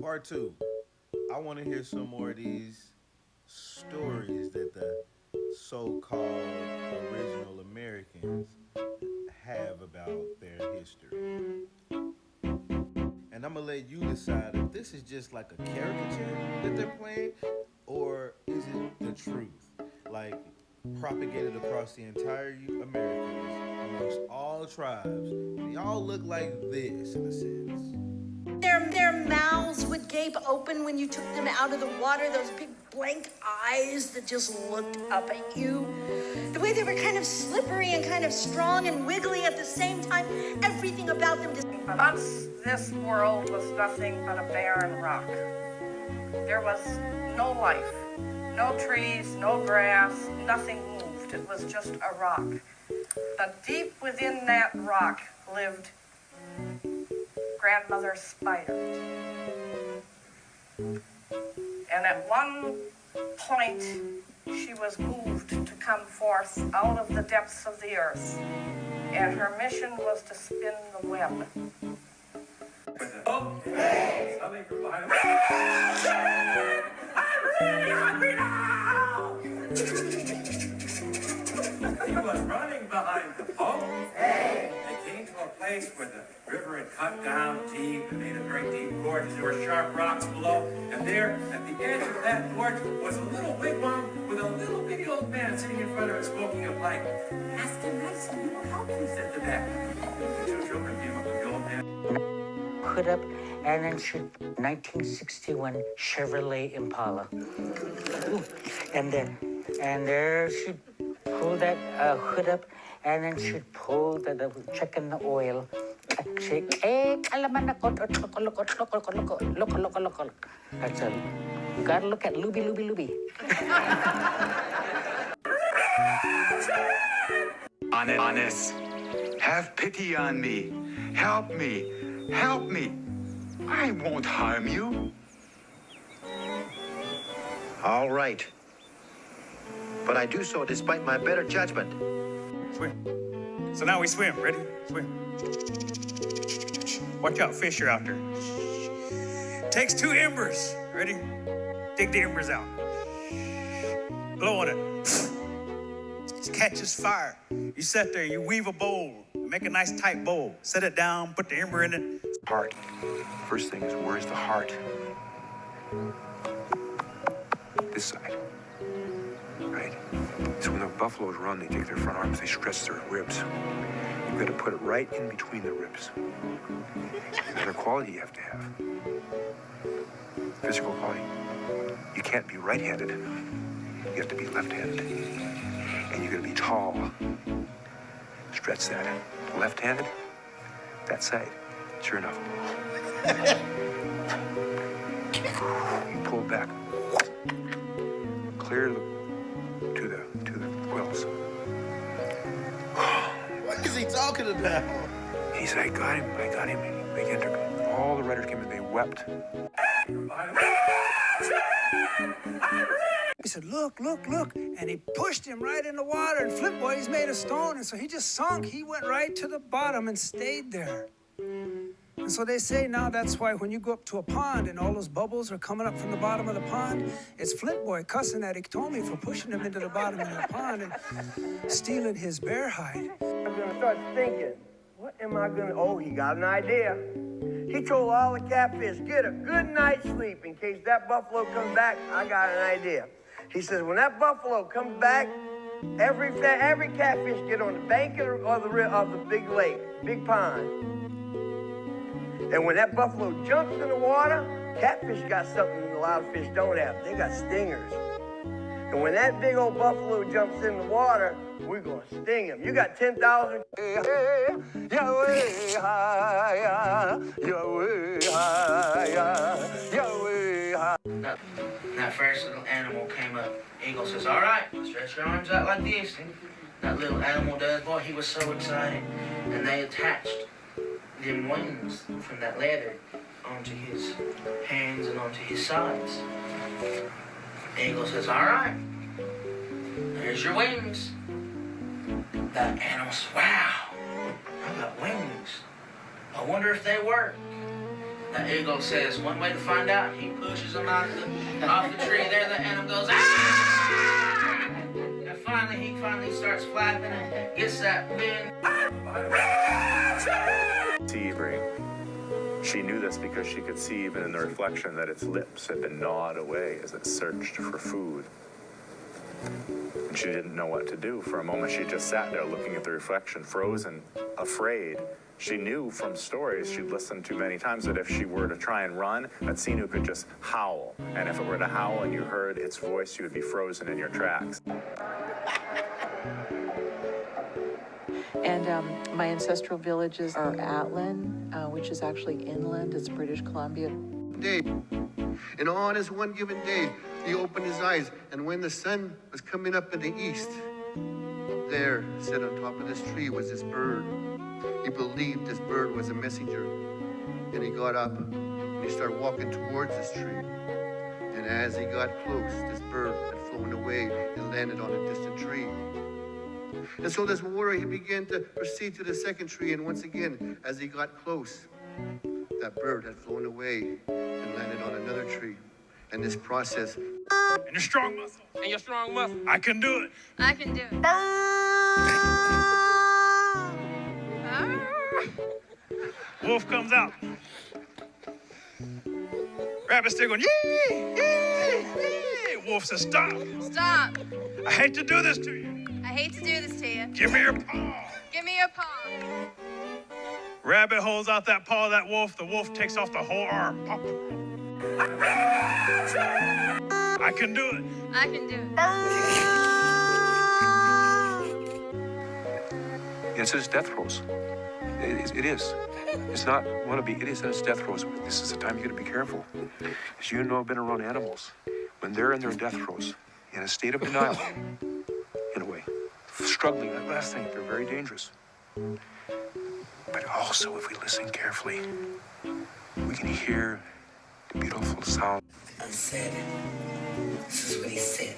Part two. I want to hear some more of these stories that the so-called original Americans have about their history. And I'm gonna let you decide if this is just like a caricature that they're playing, or is it the truth? Like propagated across the entire Americas amongst all tribes. They all look like this in a sense. Their mouths would gape open when you took them out of the water, those big blank eyes that just looked up at you. The way they were kind of slippery and kind of strong and wiggly at the same time. Everything about them just... Once this world was nothing but a barren rock. There was no life, no trees, no grass, nothing moved. It was just a rock. But deep within that rock lived Grandmother Spider. And at one point, she was moved to come forth out of the depths of the earth. And her mission was to spin the web. Oh, hey! Something from behind him. I'm really hungry now! He was running behind the boat. Hey! They came to a place where the river had cut down deep and made a very deep gorge. There were sharp rocks below. And there, at the edge of that gorge, was a little wigwam with a little bitty old man sitting in front of it smoking a pipe. Ask him nicely, he will help you, said the man. The two children came up to the old man. Put up and then shoot 1961 Chevrolet Impala. Ooh. And there should pull that hood up and then should pull the check in the oil. Shake, look. That's a, you gotta look at Luby. Honest, have pity on me. Help me. I won't harm you. All right. But I do so despite my better judgment. Swim. So now we swim. Ready? Swim. Watch out, fish are out there. Takes 2 embers. Ready? Dig the embers out. Blow on it. It catches fire. You sit there, you weave a bowl. Make a nice tight bowl. Set it down, put the ember in it. Heart. First thing is, where's the heart? This side. Right? So when the buffaloes run, they take their front arms, they stretch their ribs. You've got to put it right in between the ribs. Another quality you have to have. Physical quality. You can't be right-handed. You have to be left-handed. And you're going to be tall. Stretch that. Left-handed, that side. Sure enough. You pull back. Clear to the quills. What is he talking about? He said, I got him. They entered. All the riders came in, they wept. He said, look, and he pushed him right in the water, and Flip Boy, he's made of stone, and so he just sunk. He went right to the bottom and stayed there. And so they say now that's why when you go up to a pond and all those bubbles are coming up from the bottom of the pond, it's Flint Boy cussing at Iktomi for pushing him into the bottom of the pond and stealing his bear hide. I'm gonna start thinking, what am I gonna... Oh, he got an idea. He told all the catfish, get a good night's sleep in case that buffalo comes back. I got an idea. He says, when that buffalo comes back, every catfish get on the bank of the big lake, big pond. And when that buffalo jumps in the water, catfish got something a lot of fish don't have. They got stingers. And when that big old buffalo jumps in the water, we're gonna sting him. You got 10,000. That first little animal came up. Eagle says, all right, stretch your arms out like this. And that little animal does. Boy, he was so excited. And they attached them wings from that leather onto his hands and onto his sides. Eagle says, all right, there's your wings. That animal says, wow, I got wings. I wonder if they work. The eagle says, one way to find out, he pushes him off the tree. There the animal goes, ah! And finally, he starts flapping and gets that big. Thievery. She knew this because she could see even in the reflection that its lips had been gnawed away as it searched for food. And she didn't know what to do. For a moment, she just sat there looking at the reflection, frozen, afraid. She knew from stories she'd listened to many times that if she were to try and run, that Sinu could just howl. And if it were to howl and you heard its voice, you would be frozen in your tracks. And my ancestral villages are Atlin, which is actually inland. It's British Columbia. Day. And on this one given day, he opened his eyes, and when the sun was coming up in the east, there, set on top of this tree, was this bird. He believed this bird was a messenger. And he got up, and he started walking towards this tree. And as he got close, this bird had flown away and landed on a distant tree. And so this warrior, he began to proceed to the second tree, and once again, as he got close, that bird had flown away and landed on another tree. And this process. And your strong muscle. And your strong muscle. I can do it. I can do it. Wolf comes out. Rabbit's still going, yee, yee, yee. Wolf says, stop. Stop. I hate to do this to you. I hate to do this to you. Give me your paw. Give me your paw. Rabbit holds out that paw of that wolf. The wolf takes off the whole arm. Pop. I can do it. I can do it. It's his death throes. It is. It's not wannabe. It is at its death throes. This is the time you got to be careful. As you know, I've been around animals. When they're in their death throes, in a state of denial, in a way, struggling, that last thing, they're very dangerous. But also, if we listen carefully, we can hear the beautiful sound. I said, this is what he said.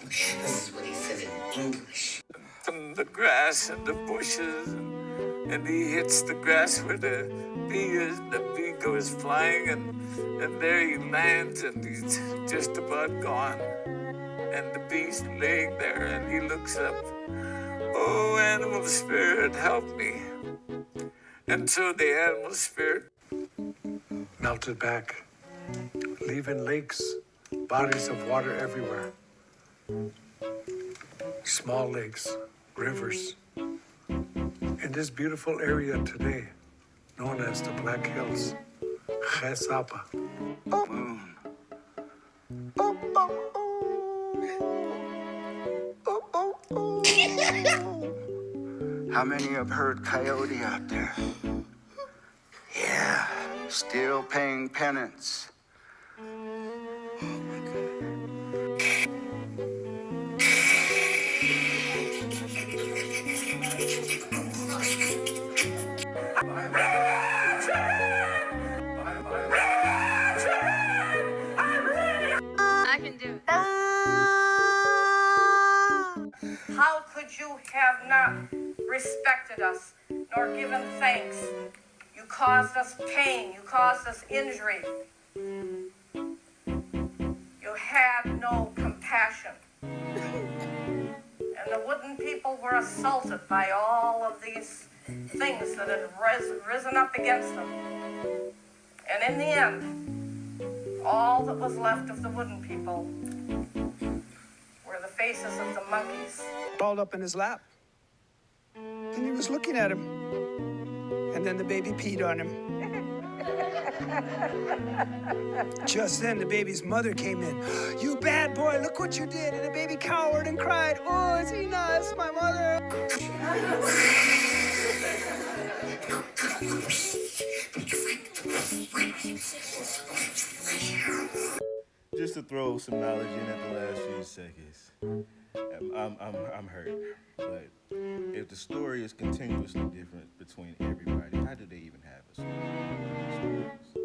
This is what he said in English. From the grass and the bushes, and he hits the grass where the bee is, and the bee goes flying, and there he lands, and he's just about gone. And the bee's laying there, and he looks up. Oh, animal spirit, help me. And so the animal spirit melted back, leaving lakes, bodies of water everywhere. Small lakes, rivers. In this beautiful area today, known as the Black Hills, Chesapa. moon. How many have heard coyote out there? Yeah, still paying penance. I can do it. How could you have not respected us, nor given thanks? You caused us pain, you caused us injury. You had no compassion. And the wooden people were assaulted by all of these things that had risen up against them. And in the end, all that was left of the wooden people were the faces of the monkeys. Crawled up in his lap. And he was looking at him. And then the baby peed on him. Just then, the baby's mother came in. You bad boy, look what you did. And the baby cowered and cried, oh, it's Ina, it's my mother. Just to throw some knowledge in at the last few seconds. I'm hurt, but if the story is continuously different between everybody, how do they even have a story?